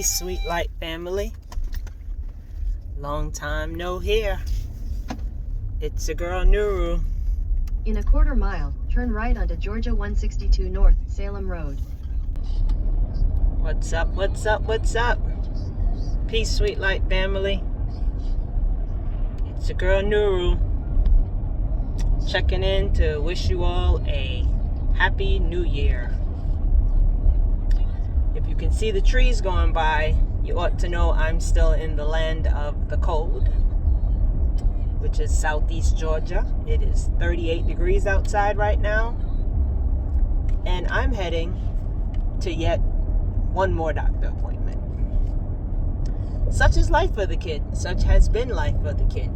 Peace, sweet light family. Long time no hear. It's your girl Nuru. In a quarter mile, turn right onto Georgia 162 North, Salem Road. What's up, what's up, what's up? Peace, sweet light family. It's your girl Nuru. Checking in to wish you all a happy new year. If you can see the trees going by, you ought to know I'm still in the land of the cold, which is southeast Georgia. It is 38 degrees outside right now, and I'm heading to yet one more doctor appointment. Such is life for the kid. Such has been life for the kid.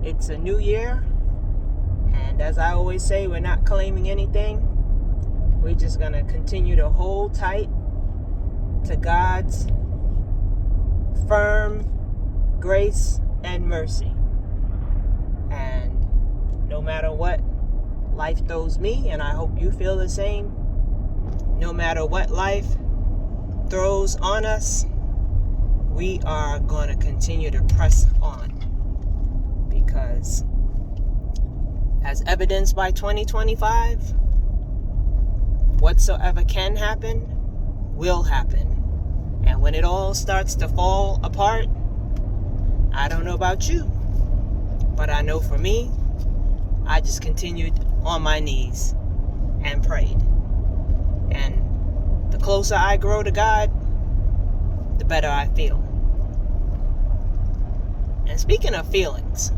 It's a new year, and as I always say, we're not claiming anything. We're just going to continue to hold tight to God's firm grace and mercy. And no matter what life throws me, and I hope you feel the same, no matter what life throws on us, we are going to continue to press on. Because as evidenced by 2025, whatsoever can happen, will happen. And when it all starts to fall apart, I don't know about you, but I know for me, I just continued on my knees and prayed. And the closer I grow to God, the better I feel. And speaking of feelings,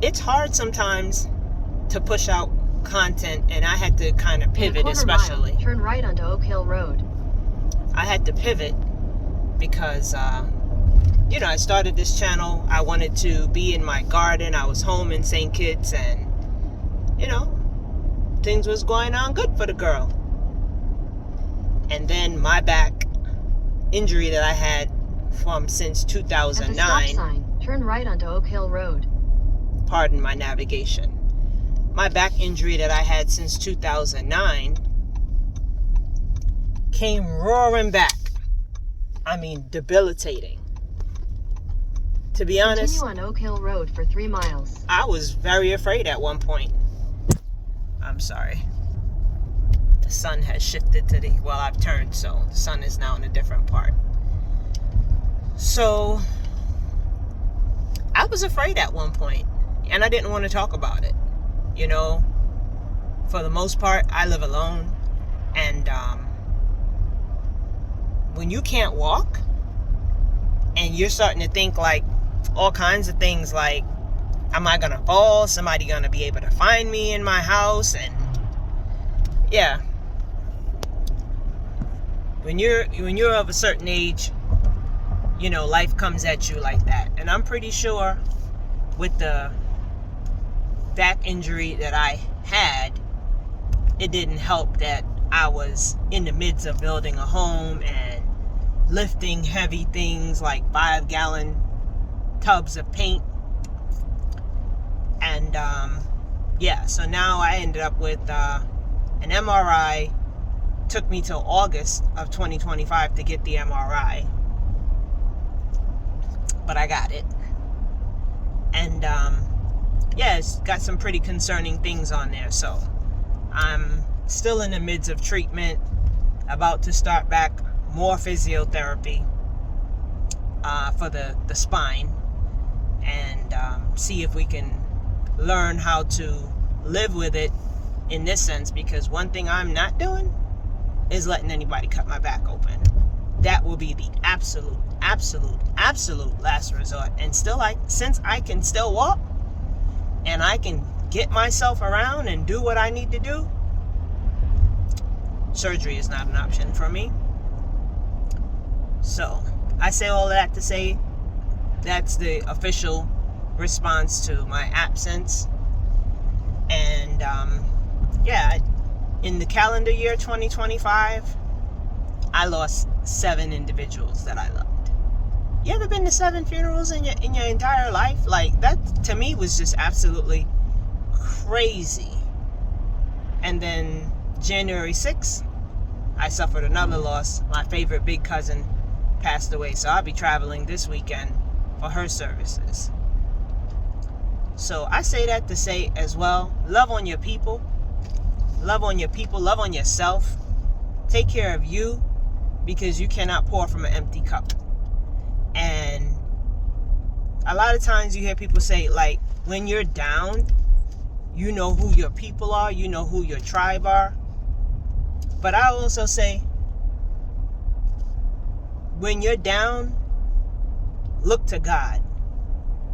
it's hard sometimes to push out content, and I had to kind of pivot, especially. Mile, turn right onto Oak Hill Road. I had to pivot because, I started this channel. I wanted to be in my garden. I was home in St. Kitts, and, things was going on good for the girl. And then my back injury that I had from since 2009. At the stop sign, turn right onto Oak Hill Road. Pardon my navigation. My back injury that I had since 2009 came roaring back. I mean, debilitating. To be honest, continue on Oak Hill Road for 3 miles. I was very afraid at one point. I'm sorry. The sun has shifted to I've turned, so the sun is now in a different part. So, I was afraid at one point, and I didn't want to talk about it. For the most part, I live alone, and when you can't walk and you're starting to think like all kinds of things like, am I gonna fall? Somebody gonna be able to find me in my house? And yeah, when you're of a certain age, life comes at you like that. And I'm pretty sure with the back injury that I had, it didn't help that I was in the midst of building a home and lifting heavy things like 5-gallon tubs of paint. And so now I ended up with an MRI. Took me till August of 2025 to get the MRI, but I got it. And it's got some pretty concerning things on there. So I'm still in the midst of treatment, about to start back more physiotherapy for the spine, and see if we can learn how to live with it in this sense, because one thing I'm not doing is letting anybody cut my back open. That will be the absolute last resort. And since I can still walk and I can get myself around and do what I need to do, surgery is not an option for me. So I say all that to say that's the official response to my absence. And in the calendar year 2025, I lost 7 individuals that I loved. You ever been to 7 funerals in your entire life? Like, that to me was just absolutely crazy. And then January 6th, I suffered another loss. My favorite big cousin passed away, so I'll be traveling this weekend for her services. So I say that to say as well, love on your people, love on yourself, take care of you, because you cannot pour from an empty cup. And a lot of times you hear people say, like, when you're down, you know who your people are, you know who your tribe are. But I also say, when you're down, look to God.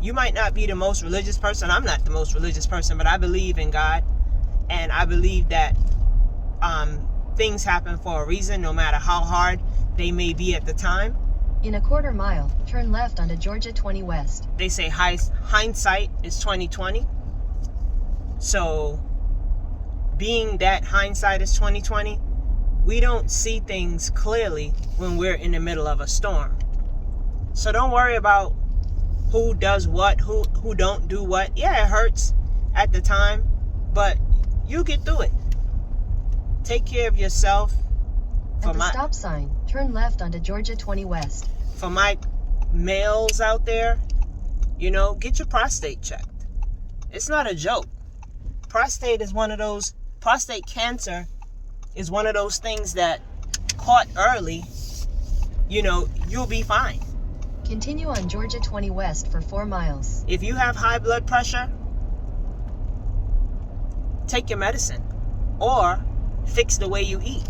You might not be the most religious person. I'm not the most religious person, but I believe in God. And I believe that things happen for a reason, no matter how hard they may be at the time. In a quarter mile, turn left onto Georgia 20 West. They say hindsight is 20/20. So, being that hindsight is 20/20, we don't see things clearly when we're in the middle of a storm. So don't worry about who does what, who don't do what. Yeah, it hurts at the time, but you get through it. Take care of yourself. At the stop sign, turn left onto Georgia 20 West. For my males out there, get your prostate checked. It's not a joke. Prostate cancer is one of those things that caught early, you'll be fine. Continue on Georgia 20 West for 4 miles. If you have high blood pressure, take your medicine or fix the way you eat.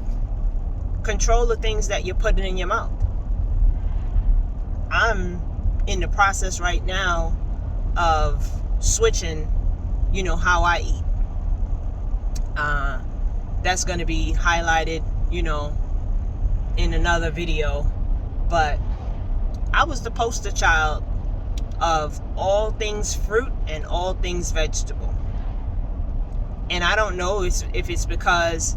Control the things that you're putting in your mouth. I'm in the process right now of switching, how I eat. That's going to be highlighted, in another video. But I was the poster child of all things fruit and all things vegetable. And I don't know if it's because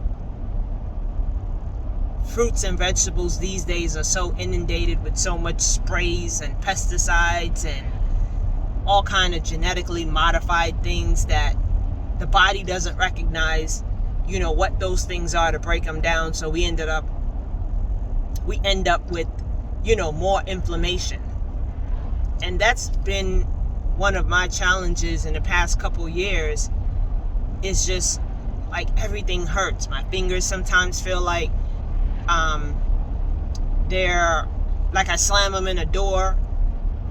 fruits and vegetables these days are so inundated with so much sprays and pesticides and all kind of genetically modified things that the body doesn't recognize, what those things are to break them down. So we end up with, more inflammation. And that's been one of my challenges in the past couple years. Is just like everything hurts. My fingers sometimes feel like they're like I slam them in a door.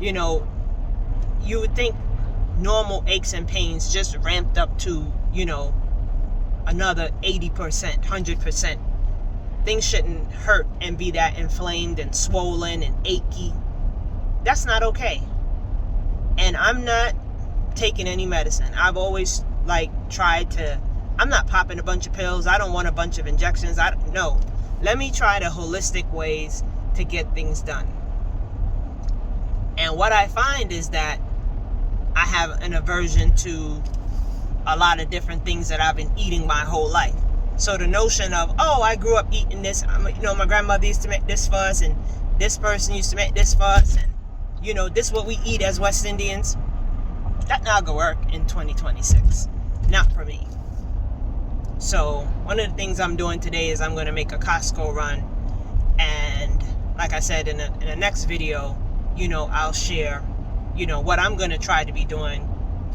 You would think normal aches and pains just ramped up to, another 80%, 100%. Things shouldn't hurt and be that inflamed and swollen and achy. That's not okay. And I'm not taking any medicine. I've always I'm not popping a bunch of pills. I don't want a bunch of injections. No. Let me try the holistic ways to get things done. And what I find is that I have an aversion to a lot of different things that I've been eating my whole life. So the notion of, I grew up eating this, my grandmother used to make this for us, and this person used to make this for us, and, this is what we eat as West Indians. That not gonna work in 2026. Not for me. So one of the things I'm doing today is I'm going to make a Costco run. And like I said, in the next video, I'll share, what I'm going to try to be doing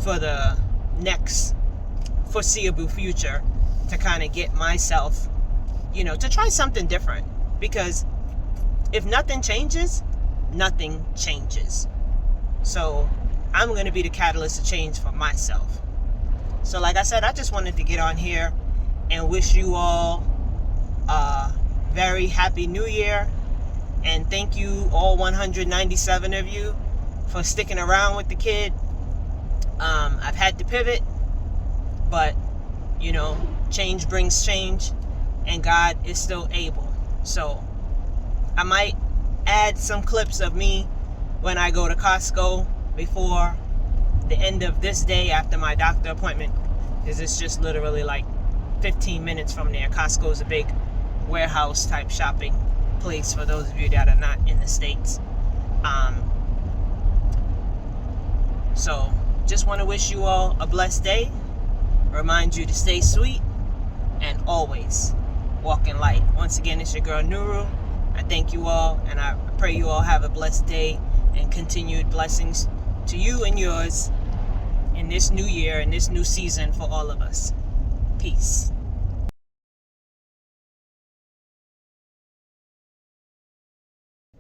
for the next foreseeable future to kind of get myself, to try something different. Because if nothing changes, nothing changes. So I'm going to be the catalyst of change for myself. So like I said, I just wanted to get on here and wish you all a very happy new year. And thank you, all 197 of you, for sticking around with the kid. I've had to pivot, but, change brings change, and God is still able. So I might add some clips of me when I go to Costco before the end of this day after my doctor appointment, because it's just literally like 15 minutes from there. Costco is a big warehouse type shopping place for those of you that are not in the States. So just want to wish you all a blessed day. Remind you to stay sweet, and always walk in light. Once again, it's your girl Nuru. I thank you all, and I pray you all have a blessed day and continued blessings to you and yours in this new year, in this new season for all of us. Peace.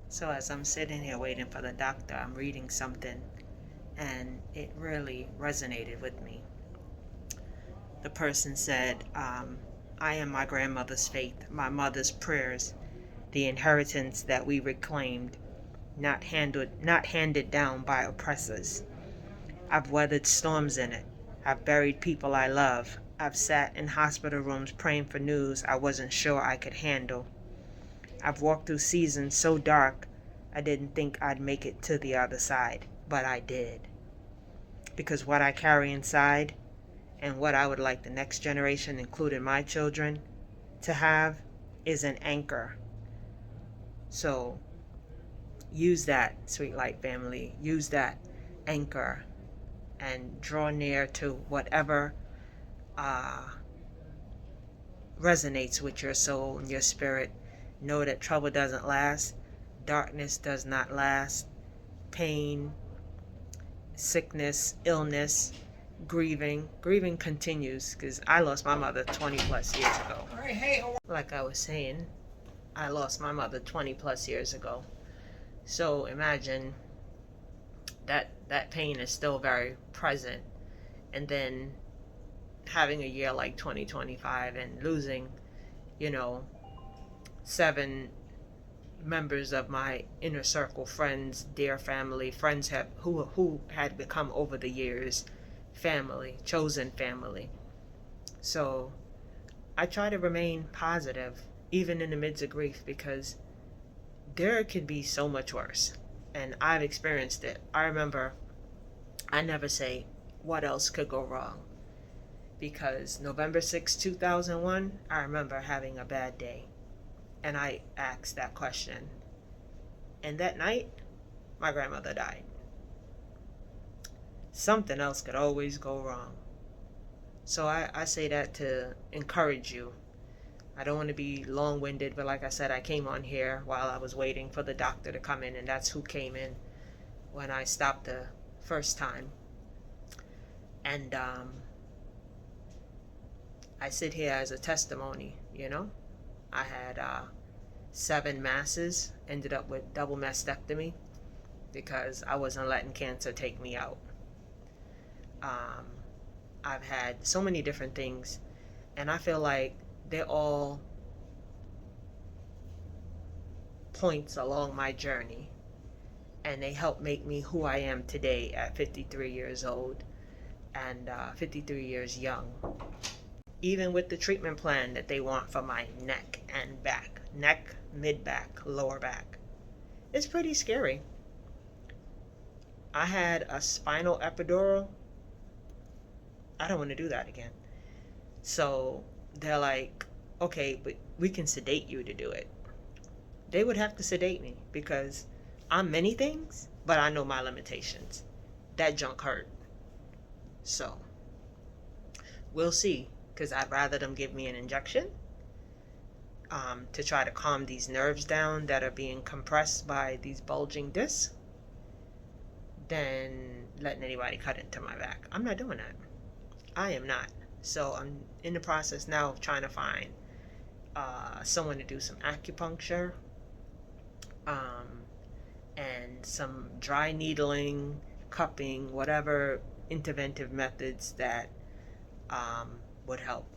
So as I'm sitting here waiting for the doctor, I'm reading something, and it really resonated with me. The person said, I am my grandmother's faith, my mother's prayers, the inheritance that we reclaimed, not handed down by oppressors. I've weathered storms in it. I've buried people I love. I've sat in hospital rooms praying for news I wasn't sure I could handle. I've walked through seasons so dark I didn't think I'd make it to the other side, but I did. Because what I carry inside and what I would like the next generation, including my children, to have is an anchor. So use that, Sweet Light family. Use that anchor and draw near to whatever resonates with your soul and your spirit. Know that trouble doesn't last, darkness does not last, pain, sickness, illness, grieving continues, because I lost my mother 20 plus years ago. Like I was saying, I lost my mother 20 plus years ago. So imagine that pain is still very present, and then having a year like 2025 and losing, 7 members of my inner circle, friends, dear family, friends who had become over the years family, chosen family. So I try to remain positive even in the midst of grief, because there could be so much worse, and I've experienced it. I remember, I never say what else could go wrong, because November 6, 2001, I remember having a bad day, and I asked that question, and that night my grandmother died. Something else could always go wrong. So I say that to encourage you. I don't want to be long-winded, but like I said, I came on here while I was waiting for the doctor to come in, and that's who came in when I stopped the first time. And I sit here as a testimony. I had 7 masses, ended up with double mastectomy because I wasn't letting cancer take me out. I've had so many different things, and I feel like they're all points along my journey, and they help make me who I am today at 53 years old and 53 years young. Even with the treatment plan that they want for my neck and back, neck, mid-back, lower back, it's pretty scary. I had a spinal epidural. I don't want to do that again. So they're like, okay, but we can sedate you to do it. They would have to sedate me because I'm many things, but I know my limitations. That junk hurt. So we'll see, because I'd rather them give me an injection to try to calm these nerves down that are being compressed by these bulging discs than letting anybody cut into my back. I'm not doing that. I am not. So I'm in the process now of trying to find someone to do some acupuncture and some dry needling, cupping, whatever interventive methods that would help.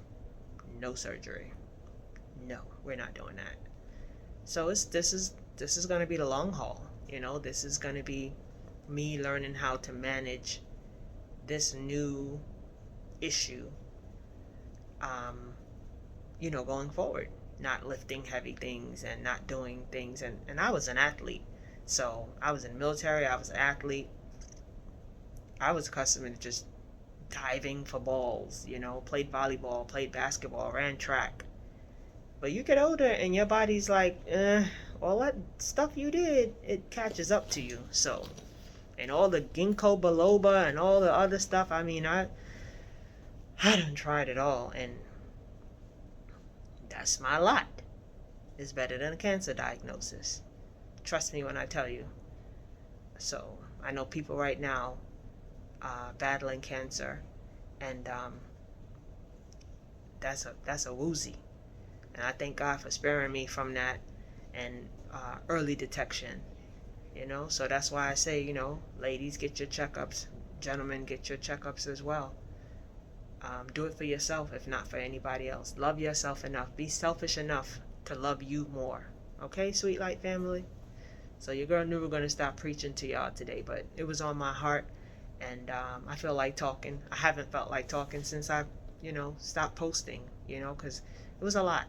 No surgery. No, we're not doing that. So this is going to be the long haul. This is going to be me learning how to manage this new issue, going forward, not lifting heavy things and not doing things. And I was an athlete. So I was in the military, I was an athlete. I was accustomed to just diving for balls, played volleyball, played basketball, ran track. But you get older and your body's like, all that stuff you did, it catches up to you. So, and all the ginkgo biloba and all the other stuff, I done tried it all, and That's my lot. It's better than a cancer diagnosis. Trust me when I tell you. So I know people right now battling cancer, and that's a woozy. And I thank God for sparing me from that and early detection. So that's why I say, ladies, get your checkups. Gentlemen, get your checkups as well. Do it for yourself, if not for anybody else. Love yourself enough. Be selfish enough to love you more. Okay, Sweet Light family? So your girl knew we were going to stop preaching to y'all today, but it was on my heart, and I feel like talking. I haven't felt like talking since I, stopped posting, because it was a lot.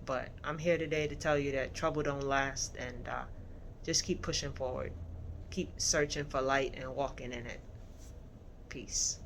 But I'm here today to tell you that trouble don't last, and just keep pushing forward. Keep searching for light and walking in it. Peace.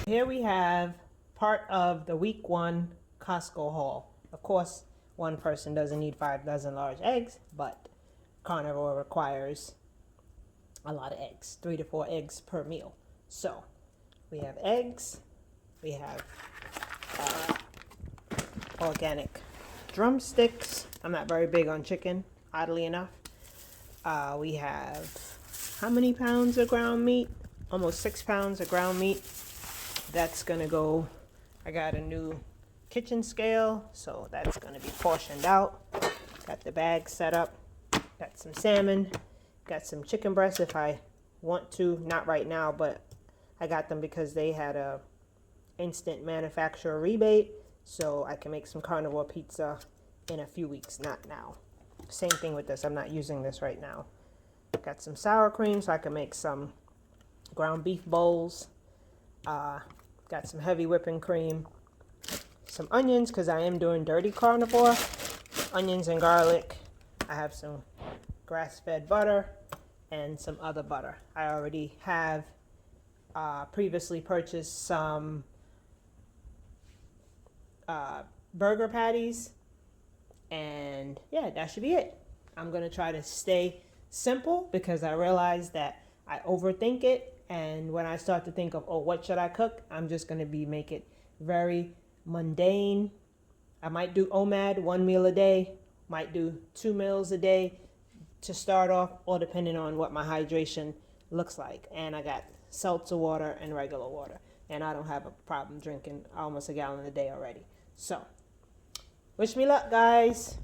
Here we have part of the week 1 Costco haul. Of course, one person doesn't need 5 dozen large eggs, but carnivore requires a lot of eggs, 3 to 4 eggs per meal. So we have eggs, we have organic drumsticks. I'm not very big on chicken, oddly enough. We have how many pounds of ground meat? Almost 6 pounds of ground meat. That's gonna go, I got a new kitchen scale, so that's gonna be portioned out. Got the bag set up. Got some salmon. Got some chicken breasts if I want to. Not right now, but I got them because they had a instant manufacturer rebate, so I can make some carnivore pizza in a few weeks, not now. Same thing with this. I'm not using this right now. Got some sour cream so I can make some ground beef bowls. Got some heavy whipping cream. Some onions because I am doing dirty carnivore. Onions and garlic. I have some grass-fed butter and some other butter. I already have previously purchased some burger patties, and yeah, that should be it. I'm gonna try to stay simple because I realize that I overthink it, and when I start to think of, oh, what should I cook, I'm just gonna make it very mundane. I might do OMAD, 1 meal a day, might do 2 meals a day to start off, or depending on what my hydration looks like. And I got seltzer water and regular water, and I don't have a problem drinking almost a gallon a day already. So wish me luck, guys.